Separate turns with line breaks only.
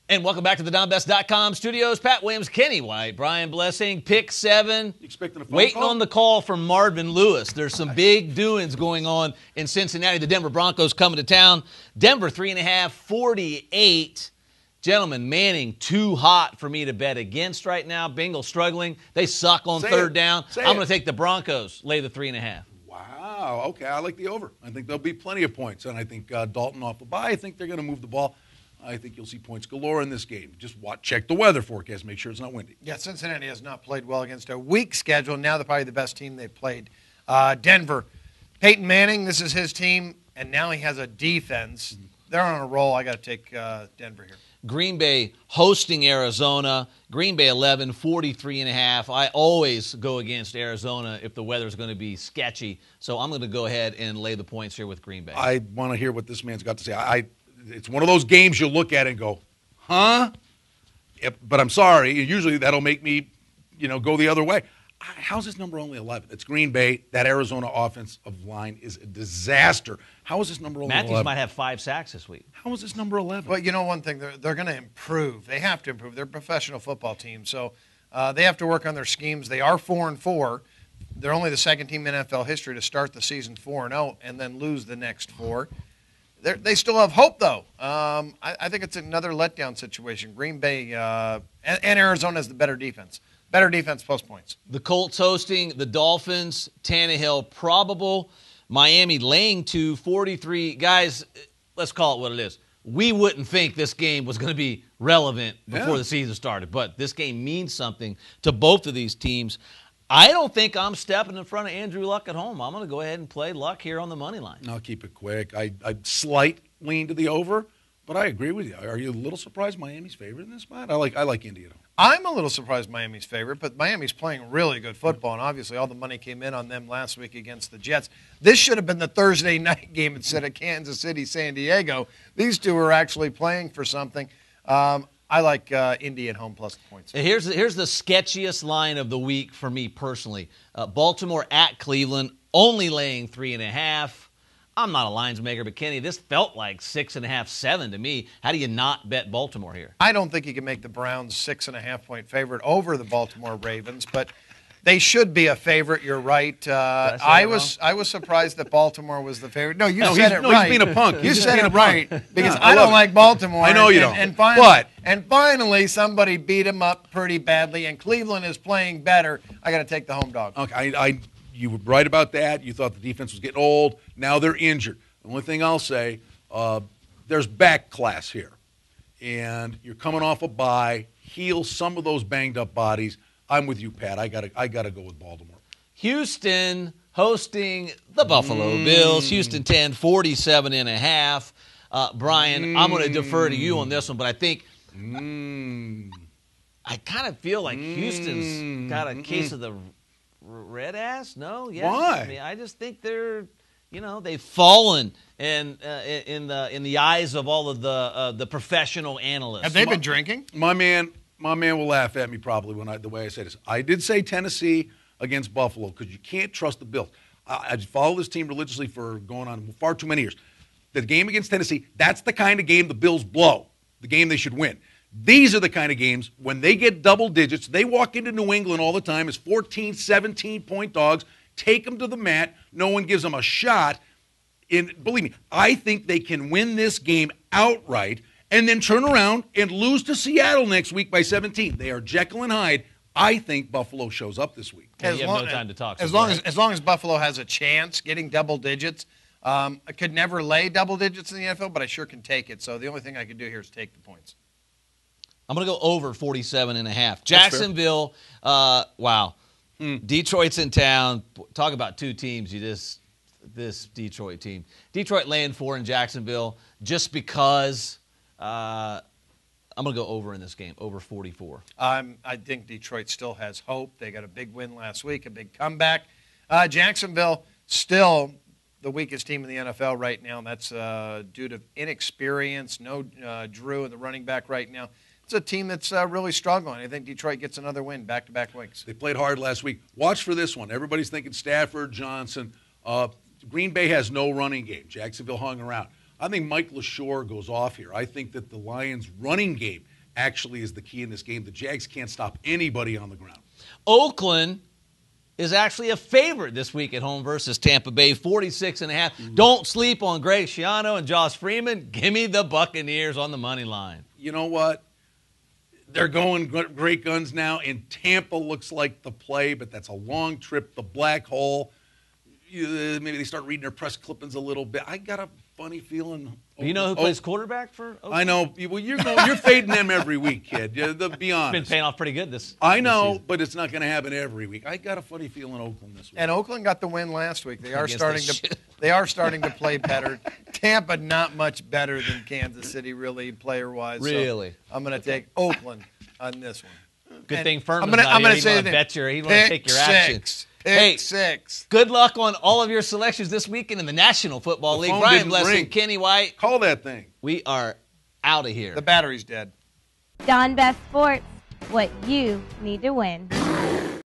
And welcome back to the DonBest.com studios. Pat Williams, Kenny White, Brian Blessing, Pick 7.
Expecting a phone
Waiting
call?
on the call from Marvin Lewis. There's some big doings going on in Cincinnati. The Denver Broncos coming to town. Denver 3.5, 48. Gentlemen, Manning too hot for me to bet against right now. Bengals struggling. They suck on third down. I'm going to take the Broncos, lay the 3.5.
Wow. Okay, I like the over. I think there'll be plenty of points. And I think Dalton off the bye, I think they're going to move the ball. I think you'll see points galore in this game. Just check the weather forecast. Make sure it's not windy.
Yeah, Cincinnati has not played well against a weak schedule. Now they're probably the best team they've played. Denver, Peyton Manning, this is his team, and now he has a defense. They're on a roll. I got to take Denver here.
Green Bay hosting Arizona. Green Bay 11, 43.5. I always go against Arizona if the weather's going to be sketchy. So I'm going to go ahead and lay the points here with Green Bay.
I want to hear what this man's got to say. It's one of those games you look at and go, huh? Yep, but I'm sorry. Usually that'll make me, go the other way. How's this number only 11? It's Green Bay. That Arizona offensive line is a disaster. How is this number only 11?
Matthews might have 5 sacks this week.
How is this number 11?
Well, you know one thing, they're going to improve. They have to improve. They're a professional football team, so they have to work on their schemes. They are 4-4. They're only the second team in NFL history to start the season 4-0 and then lose the next 4. They still have hope, though. I think it's another letdown situation. Green Bay and Arizona has the better defense. Better defense plus points.
The Colts hosting the Dolphins. Tannehill probable. Miami laying 2, 43. Guys, let's call it what it is. We wouldn't think this game was going to be relevant before the season started, but this game means something to both of these teams. I don't think I'm stepping in front of Andrew Luck at home. I'm going to go ahead and play Luck here on the money line.
I'll keep it quick. I slight lean to the over, but I agree with you. Are you a little surprised Miami's favorite in this spot? I like Indy at home.
I'm a little surprised Miami's favorite, but Miami's playing really good football, and obviously all the money came in on them last week against the Jets. This should have been the Thursday night game instead of Kansas City, San Diego. These two are actually playing for something. I like Indy at home plus the points.
Here's the sketchiest line of the week for me personally. Baltimore at Cleveland, only laying 3.5. I'm not a lines maker, but Kenny, this felt like 6.5, 7 to me. How do you not bet Baltimore here?
I don't think you can make the Browns 6.5-point favorite over the Baltimore Ravens, but they should be a favorite. You're right. I was surprised that Baltimore was the favorite. No, you said it right.
He's being a punk.
You said it right because I don't like Baltimore.
I know you don't.
And finally, somebody beat him up pretty badly, and Cleveland is playing better. I got to take the home dog.
Okay, you were right about that. You thought the defense was getting old. Now they're injured. The only thing I'll say, there's back class here, and you're coming off a bye. Heal some of those banged up bodies. I'm with you, Pat. I gotta go with Baltimore.
Houston hosting the Buffalo Bills. Houston 10, 47.5. Brian, I'm going to defer to you on this one, but I think I kind of feel like Houston's got a case of the red ass. No, yes.
Why?
I mean, I just think they're, they've fallen in the eyes of all of the professional analysts.
Have they been drinking?
My man will laugh at me probably the way I say this. I did say Tennessee against Buffalo because you can't trust the Bills. I follow this team religiously for going on far too many years. The game against Tennessee, that's the kind of game the Bills blow, the game they should win. These are the kind of games when they get double digits, they walk into New England all the time as 14, 17-point dogs, take them to the mat, no one gives them a shot. And believe me, I think they can win this game outright and then turn around and lose to Seattle next week by 17. They are Jekyll and Hyde. I think Buffalo shows up this week.
You have no time to talk.
As long as Buffalo has a chance getting double digits, I could never lay double digits in the NFL, but I sure can take it. So the only thing I can do here is take the points.
I'm going to go over 47.5. Jacksonville, wow. Detroit's in town. Talk about two teams. This Detroit team. Detroit laying 4 in Jacksonville just because I'm going to go over in this game, over 44.
I think Detroit still has hope. They got a big win last week, a big comeback. Jacksonville still the weakest team in the NFL right now, and that's due to inexperience. No Drew in the running back right now. It's a team that's really struggling. I think Detroit gets another win, back-to-back weeks.
They played hard last week. Watch for this one. Everybody's thinking Stafford, Johnson. Green Bay has no running game. Jacksonville hung around. I think Mike LaShore goes off here. I think that the Lions' running game actually is the key in this game. The Jags can't stop anybody on the ground.
Oakland is actually a favorite this week at home versus Tampa Bay, 46.5. Don't sleep on Greg Schiano and Josh Freeman. Give me the Buccaneers on the money line.
You know what? They're going great guns now, and Tampa looks like the play, but that's a long trip. The black hole. Maybe they start reading their press clippings a little bit. I got a funny feeling.
You know who plays quarterback for Oakland?
I know. Well, you're fading them every week, kid. Be honest.
It's been paying off pretty good this
know,
season.
but it's not going to happen every week. I got a funny feeling Oakland this week.
And Oakland got the win last week. They are starting to play better. Tampa not much better than Kansas City, really, player-wise.
Really?
So I'm going to take Oakland on this one.
Good
And
thing Furman's
I'm
not
gonna
here.
say
He
the
want to take your action.
Pick six.
Good luck on all of your selections this weekend in the National Football
The
League.
phone
Brian
didn't
Blessing,
ring.
Kenny White.
Call that thing.
We are out of here.
The battery's dead.
DonBest Sports, what you need to win.